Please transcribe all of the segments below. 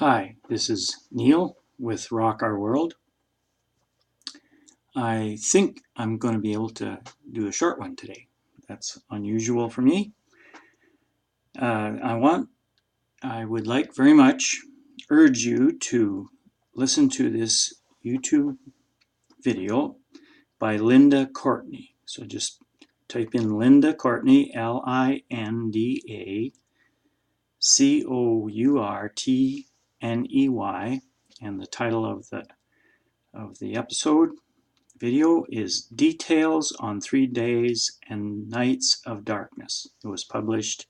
Hi, this is Neil with Rock Our World. I think I'm going to be able to do a short one today. That's unusual for me. I would like very much urge you to listen to this YouTube video by Linda Courtney. So just type in Linda Courtney, Lindacourtney, and the title of the episode video is Details on 3 Days and Nights of Darkness. It was published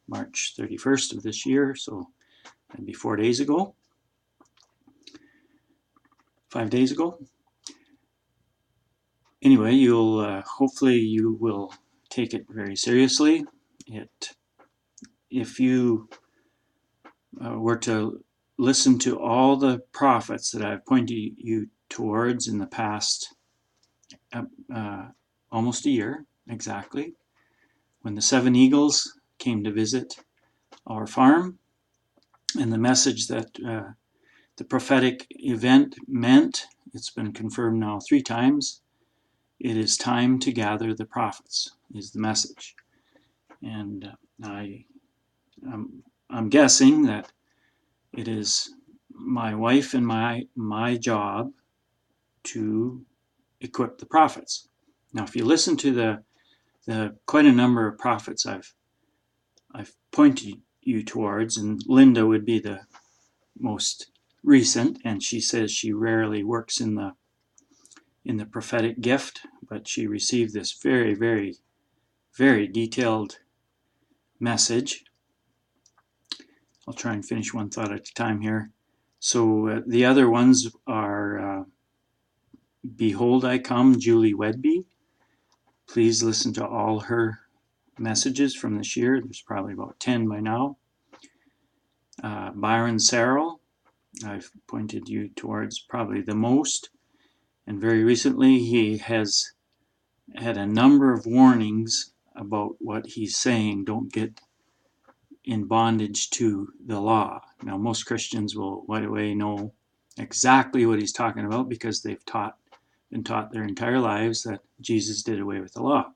March 31st of this year, so that'd be 4 days ago. 5 days ago. Anyway, you'll hopefully you will take it very seriously. If you were to listen to all the prophets that I've pointed you towards in the past almost a year exactly, when the 7 eagles came to visit our farm, and the message that the prophetic event meant, it's been confirmed now 3 times. It is time to gather the prophets, is the message. And I'm guessing that it is my wife and my job to equip the prophets. Now, if you listen to the quite a number of prophets I've pointed you towards, and Linda would be the most recent, and she says she rarely works in the prophetic gift, but she received this very, very, very detailed message. I'll try and finish one thought at a time here. So the other ones are Behold I Come, Julie Whedbee. Please listen to all her messages from this year. There's probably about 10 by now. Byron Sarrell, I've pointed you towards probably the most. And very recently he has had a number of warnings about what he's saying. Don't get in bondage to the law. Now, most Christians will right away know exactly what he's talking about because they've been taught their entire lives that Jesus did away with the law.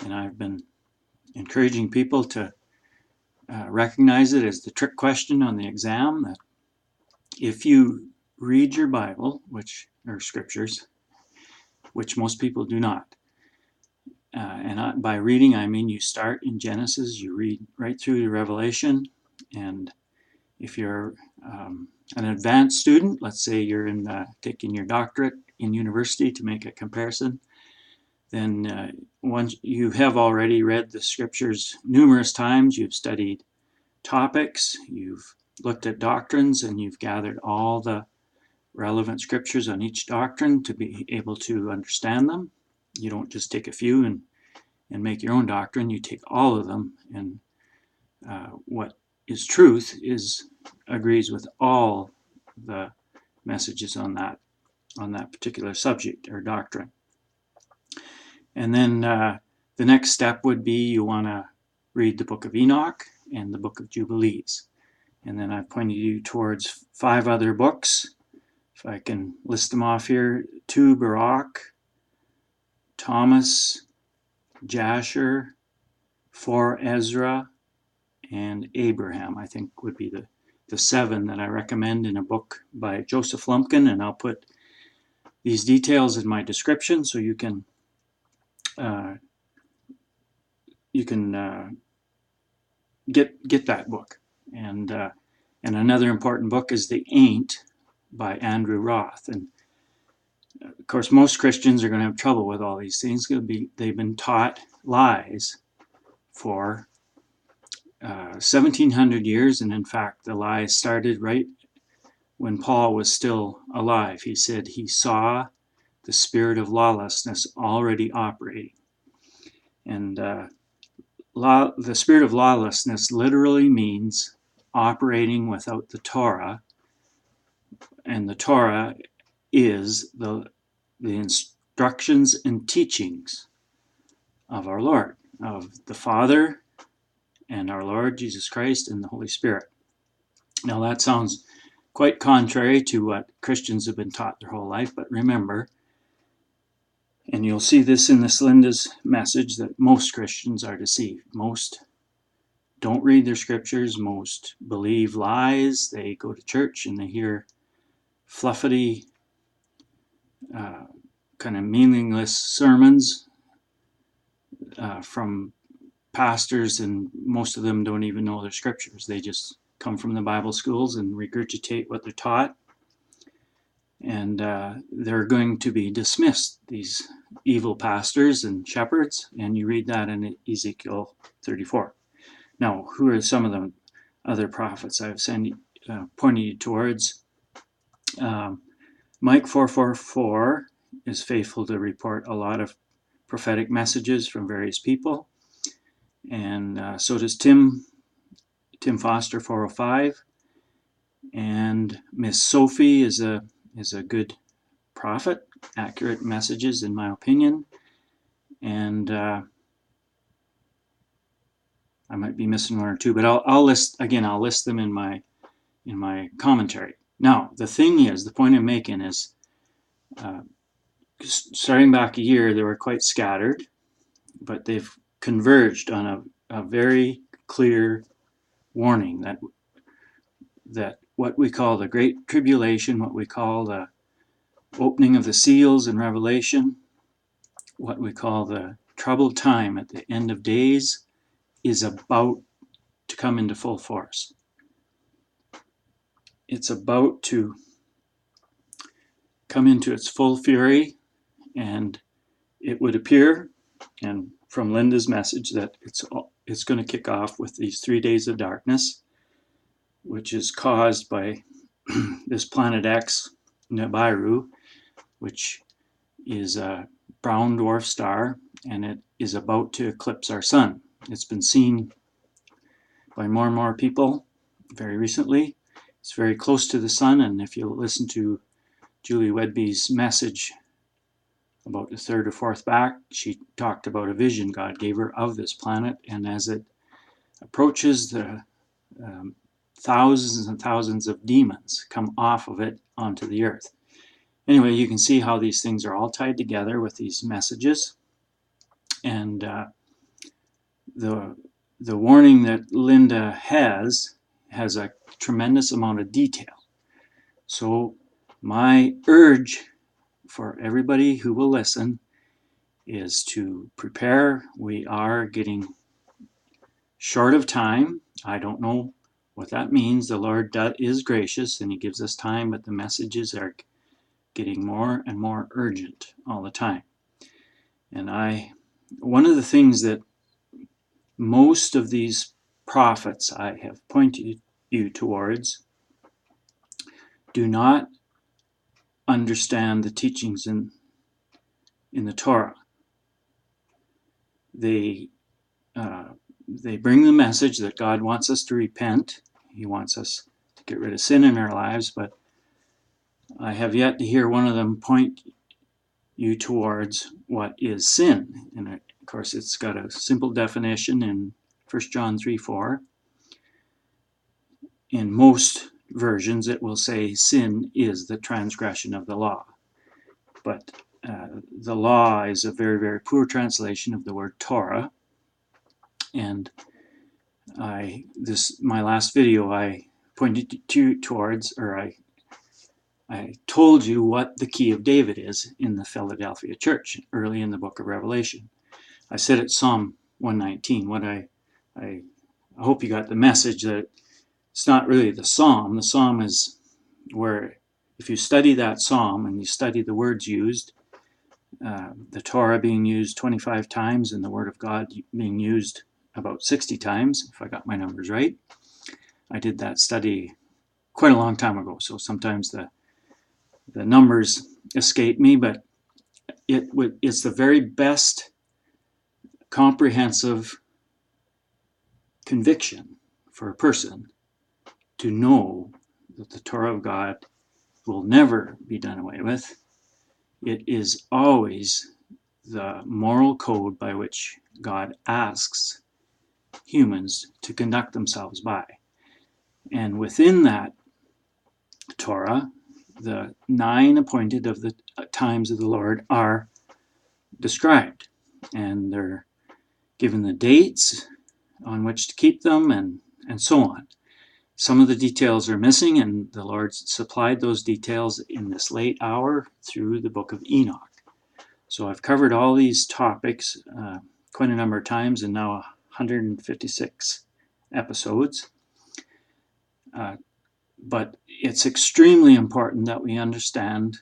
And I've been encouraging people to recognize it as the trick question on the exam, that if you read your Bible, or scriptures, which most people do not, and by reading I mean you start in Genesis, you read right through to Revelation, and if you're an advanced student, let's say you're taking your doctorate in university to make a comparison, then once you have already read the scriptures numerous times, you've studied topics, you've looked at doctrines, and you've gathered all the relevant scriptures on each doctrine to be able to understand them. You don't just take a few and make your own doctrine. You take all of them, and what is truth agrees with all the messages on that particular subject or doctrine. And then the next step would be you want to read the Book of Enoch and the Book of Jubilees. And then I've pointed you towards 5 other books. If I can list them off here: 2 Baruch, Thomas, Jasher, 4 Ezra, and Abraham, I think would be the 7 that I recommend in a book by Joseph Lumpkin, and I'll put these details in my description so you can get that book. And another important book is The Ain't by Andrew Roth. And of course, most Christians are going to have trouble with all these things. They've been taught lies for 1700 years, and in fact, the lies started right when Paul was still alive. He said he saw the spirit of lawlessness already operating. And the spirit of lawlessness literally means operating without the Torah, and the Torah is the instructions and teachings of our Lord, of the Father and our Lord Jesus Christ and the Holy Spirit. Now that sounds quite contrary to what Christians have been taught their whole life, but remember, and you'll see this in this Linda's message, that most Christians are deceived. Most don't read their scriptures. Most believe lies. They go to church and they hear fluffy, kind of meaningless sermons from pastors, and most of them don't even know their scriptures. They just come from the Bible schools and regurgitate what they're taught. And they're going to be dismissed, these evil pastors and shepherds, and you read that in Ezekiel 34. Now, who are some of the other prophets I've pointed you towards? Mike 444 is faithful to report a lot of prophetic messages from various people, and so does Tim Foster 405, and Miss Sophie is a good prophet, accurate messages in my opinion, and I might be missing one or two, but I'll list them in my commentary. Now the point I'm making is, starting back a year, they were quite scattered, but they've converged on a very clear warning that what we call the Great Tribulation, what we call the opening of the seals in Revelation, what we call the troubled time at the end of days, is about to come into full force. It's about to come into its full fury, and it would appear, and from Linda's message, that it's going to kick off with these 3 days of darkness, which is caused by this planet X, Nibiru, which is a brown dwarf star, and it is about to eclipse our sun. It's been seen by more and more people very recently. It's very close to the sun, and if you listen to Julie Whedbee's message about the third or fourth back, she talked about a vision God gave her of this planet, and as it approaches, the thousands and thousands of demons come off of it onto the earth. Anyway, you can see how these things are all tied together with these messages, and the warning that Linda has a tremendous amount of detail. So my urge for everybody who will listen is to prepare. We are getting short of time. I don't know what that means. The Lord is gracious and He gives us time, but the messages are getting more and more urgent all the time. And one of the things that most of these prophets I have pointed you towards do not understand the teachings in the Torah. They bring the message that God wants us to repent. He wants us to get rid of sin in our lives, but I have yet to hear one of them point you towards what is sin. And of course, it's got a simple definition in 1 John 3:4. In most versions, it will say sin is the transgression of the law. But the law is a very, very poor translation of the word Torah. And my last video, I pointed you towards, or I told you what the key of David is in the Philadelphia church early in the book of Revelation. I said it's Psalm 119. I hope you got the message that it's not really the psalm. The psalm is where, if you study that psalm and you study the words used, the Torah being used 25 times and the Word of God being used about 60 times, if I got my numbers right. I did that study quite a long time ago, so sometimes the numbers escape me, but it's the very best comprehensive conviction for a person to know that the Torah of God will never be done away with. It is always the moral code by which God asks humans to conduct themselves by. And within that Torah, the 9 appointed of the times of the Lord are described, and they're given the dates on which to keep them, and so on. Some of the details are missing, and the Lord supplied those details in this late hour through the Book of Enoch. So I've covered all these topics quite a number of times, and now 156 episodes. But it's extremely important that we understand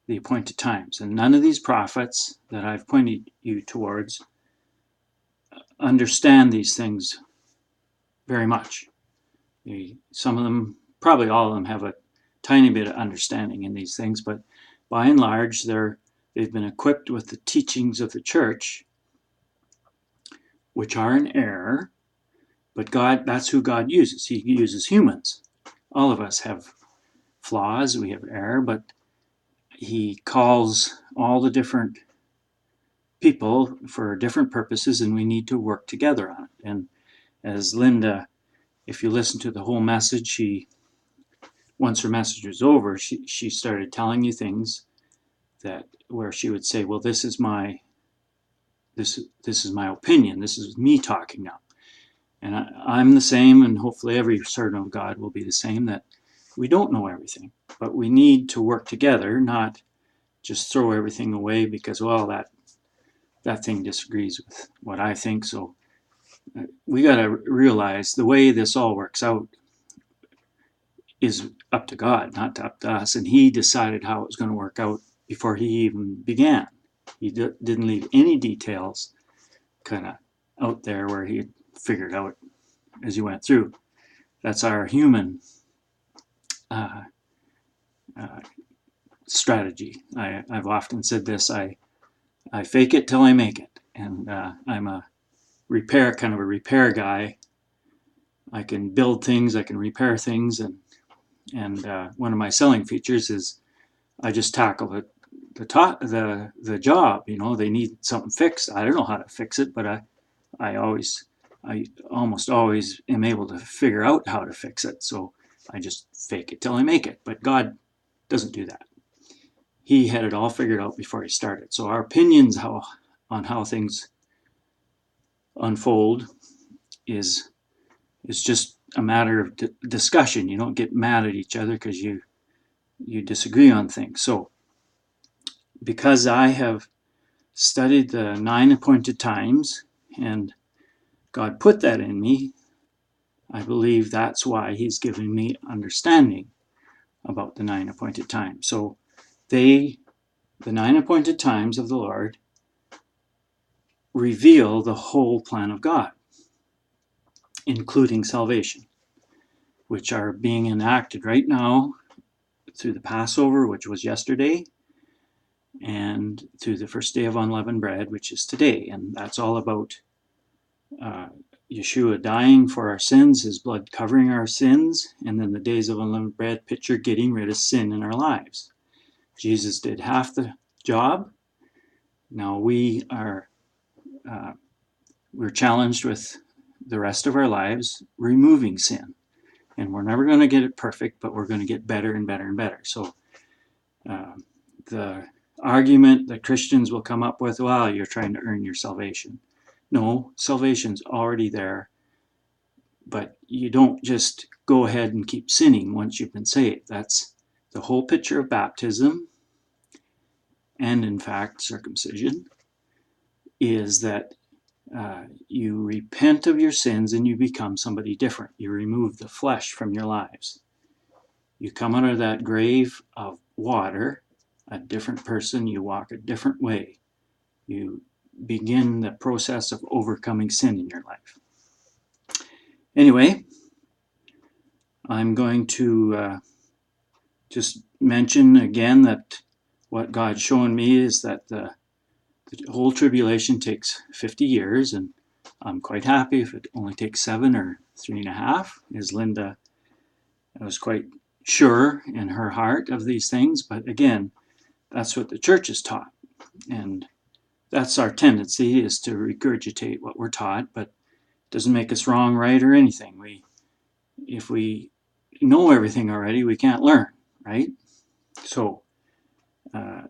the appointed times. And none of these prophets that I've pointed you towards understand these things very much. Some of them, probably all of them, have a tiny bit of understanding in these things, but by and large, they've been equipped with the teachings of the church, which are in error, but that's who God uses. He uses humans. All of us have flaws, we have error, but he calls all the different people for different purposes, and we need to work together on it. And as Linda, if you listen to the whole message, once her message was over, she started telling you things where she would say, well, this is my opinion, this is me talking now. And I'm the same, and hopefully every servant of God will be the same, that we don't know everything, but we need to work together, not just throw everything away because, well, that thing disagrees with what I think. So we got to realize the way this all works out is up to God, not up to us. And he decided how it was going to work out before he even began. He didn't leave any details kind of out there where he figured out as he went through. That's our human strategy. I've often said this, I fake it till I make it. And I'm a repair guy. I can build things, I can repair things, and one of my selling features is I just tackle the job. You know, they need something fixed. I don't know how to fix it, but I almost always am able to figure out how to fix it. So I just fake it till I make it. But God doesn't do that. He had it all figured out before he started. So our opinions on how things unfold is just a matter of discussion. You don't get mad at each other because you disagree on things. So because I have studied the 9 appointed times and God put that in me, I believe that's why he's given me understanding about the 9 appointed times. So the 9 appointed times of the Lord reveal the whole plan of God, including salvation, which are being enacted right now through the Passover, which was yesterday, and through the first day of unleavened bread, which is today. And that's all about Yeshua dying for our sins, his blood covering our sins, and then the days of unleavened bread picture getting rid of sin in our lives. Jesus did half the job. Now we're challenged with the rest of our lives removing sin. And we're never going to get it perfect, but we're going to get better and better and better. So the argument that Christians will come up with, well, you're trying to earn your salvation. No, salvation's already there, but you don't just go ahead and keep sinning once you've been saved. That's the whole picture of baptism, and in fact circumcision, is that you repent of your sins and you become somebody different. You remove the flesh from your lives. You come out of that grave of water a different person. You walk a different way. You begin the process of overcoming sin in your life. Anyway, I'm going to just mention again that what God's shown me is that the whole tribulation takes 50 years, and I'm quite happy if it only takes 7 or 3.5, as Linda was quite sure in her heart of these things. But again, that's what the church is taught, and that's our tendency, is to regurgitate what we're taught, but it doesn't make us wrong, right, or anything. if we know everything already, we can't learn, right? So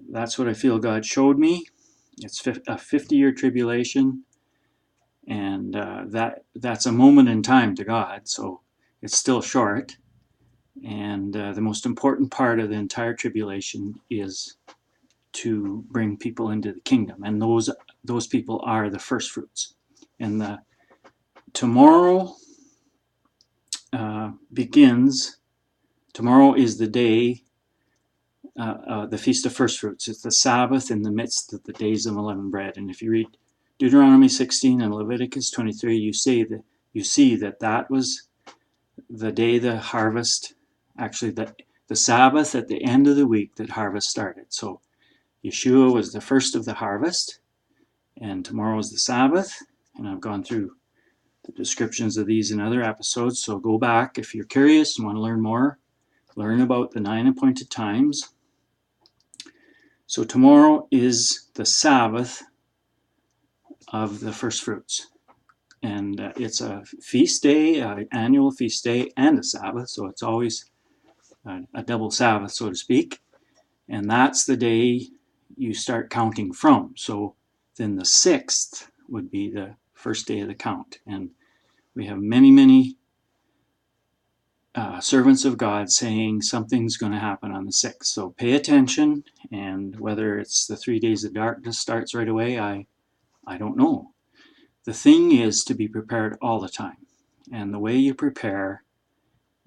that's what I feel God showed me. It's a 50-year tribulation, and that's a moment in time to God, so it's still short. And the most important part of the entire tribulation is to bring people into the kingdom, and those people are the first fruits. And tomorrow begins. Tomorrow is the day, the Feast of Firstfruits. It's the Sabbath in the midst of the Days of Unleavened Bread. And if you read Deuteronomy 16 and Leviticus 23, you see that was the day the harvest, actually the Sabbath at the end of the week that harvest started. So Yeshua was the first of the harvest, and tomorrow is the Sabbath. And I've gone through the descriptions of these in other episodes, so go back if you're curious and want to learn more. Learn about the 9 appointed times. So tomorrow is the Sabbath of the first fruits. And it's a feast day, an annual feast day, and a Sabbath. So it's always a double Sabbath, so to speak. And that's the day you start counting from. So then the 6th would be the first day of the count. And we have many, many servants of God saying something's going to happen on the 6th. So pay attention, and whether it's the 3 days of darkness starts right away, I don't know. The thing is to be prepared all the time. And the way you prepare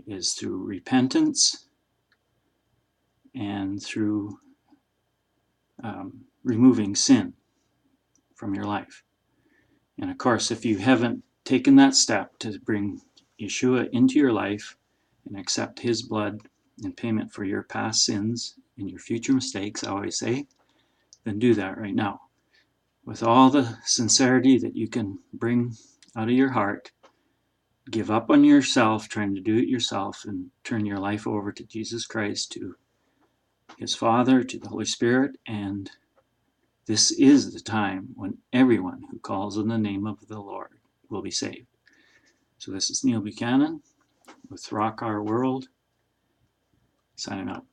is through repentance and through removing sin from your life. And of course, if you haven't taken that step to bring Yeshua into your life and accept his blood in payment for your past sins and your future mistakes, I always say, then do that right now. With all the sincerity that you can bring out of your heart, give up on yourself, trying to do it yourself, and turn your life over to Jesus Christ, to his Father, to the Holy Spirit. And this is the time when everyone who calls on the name of the Lord will be saved. So this is Neil Buchanan with Rock Our World, signing out.